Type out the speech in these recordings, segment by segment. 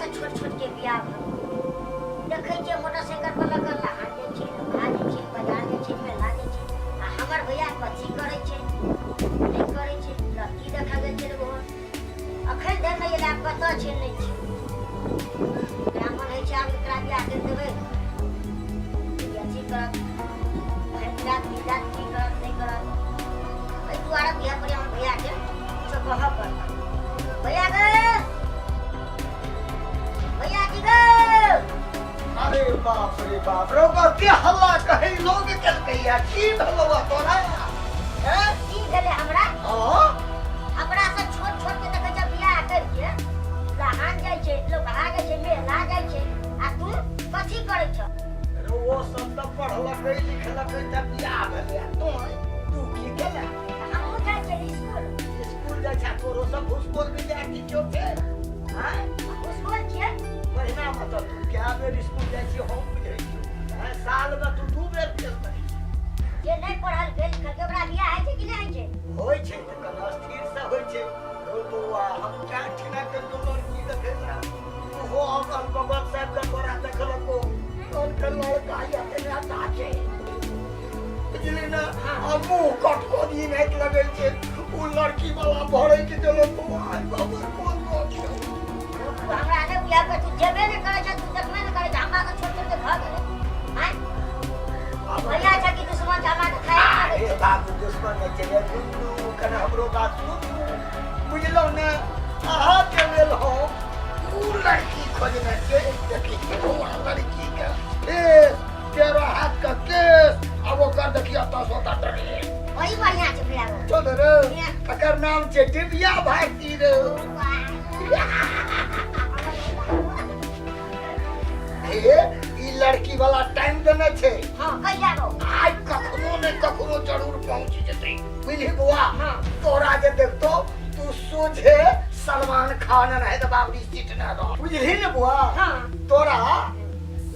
से छोट छोट के बियाह देखे छे मोटरसाइकिल पर लगल लहान जे छे भाग जे छे बाजार जे छे मेला जे छे आ हमर भैया कथी करे छे नहीं करे छे लड़की देखा गेल छे एगो अखन देख नहीं एला पता छे नहीं छे ब्राह्मण है छे आब एकरा बियाह कर देबै यथी कर फैसला विदा की कर नहीं कर एहि दुआरे बियाह पर हम भैया के से कह पड़ता भैया गे भैया जी गे अरे बाप रे बाप रो के हल्ला कहे लोग चल गया की भलवा तोरा हैं की भेले हमरा हां हमरा से छोट छोट के देखे जब बियाह कर के लहान जाय छे लोग भागे छे मेला जाय छे आ तू कथी करे छ अरे वो सब तो पढ़लक लिखलक जब बियाह भेलै तू की केला हम जाय छे स्कूल जाय छा तोरो सब स्कूल में जाय की चोटे हैं स्कूल छे महीना मतलब तू क्या बेर स्कूल जाय छी हम बुझै छी हैं साल में तू दू बेर फेल करै जे नहीं पढ़ल फेल के ओकरा बियाह है छे कि नहीं है छे होय छै त कला स्थिर से होय छै रो बौआ हम क्या ठिना के तो लड़की देखे ना वो अगल बगल सब के तोरा देखलको और के लड़का या के नाता छै बुझली ना हमू कट को दिन एक लगै छै उ लड़की वाला भरै के देलो बौआ बाबू कोन बात छै हमरा ने बियाह के तू जेबे नहीं करे छ तू देखबे नहीं करे हमरा के छोट छोट के घर गेले हैं भैया छ कि दुश्मन हमरा के खाए अरे बाबू दुश्मन नहीं चले तू कने हमरो बात सुन बुझलो ना आहा के लेल हो उ लड़की खोजने छै देखी के बौआ लड़की के ए तेरा हाथ का केस अब ओकर देखिया तो सोता डरे वही बढ़िया छ बियाह चल रे एकर नाम छै दिव्या भारती रे ए ई लड़की वाला टाइम देने छै हां कहिया रो आज कखनो ने कखनो जरूर पहुंच जेतै बुझली बुआ हां तोरा जे देखतो तू सोझे सलमान खान नहीं तो बाबरी सीट ना रह बुझली ने बुआ हां तोरा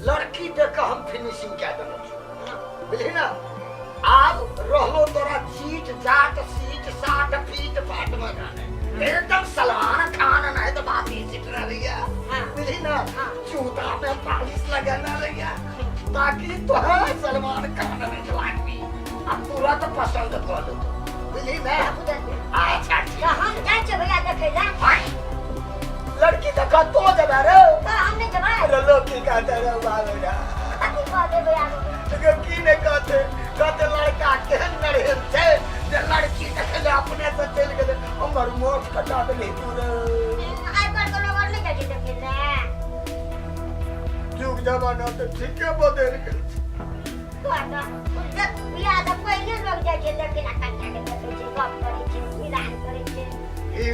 लड़की देख के हम फिनिशिंग क्या देने छी बुझली ना अब रहलो तोरा चीट जाट सीट साट फीट फाट में जाने एकदम सलमान खान नहीं तो बाबरी सीट ना रहिया बुझली ना जूता में पॉलिश लगाना रहिया ताकि तोरा सलमान खान नहीं लागबी अब पूरा तो पसंद कर लो बुझली ना अच्छा तो हम जाय छे भैया देखे जा लड़की देखा तो जबा रे तो हमने जबा अरे लड़की का तेरे बाबा कथी कहबे भैया तो की ने कहते लड़का केहन नरहेल छै जे लड़की देखे ले अपने से चल गेले हमर मोछ कटा देले पूरा आई पर को लोग नहीं जाय देखे ले जुग जमाना तो ठीक है बदल गेल तो आता बियाह तो पहले लोग जाय छे देखे ना कन्या के देखे छे गप करे छे विधान करे छे ई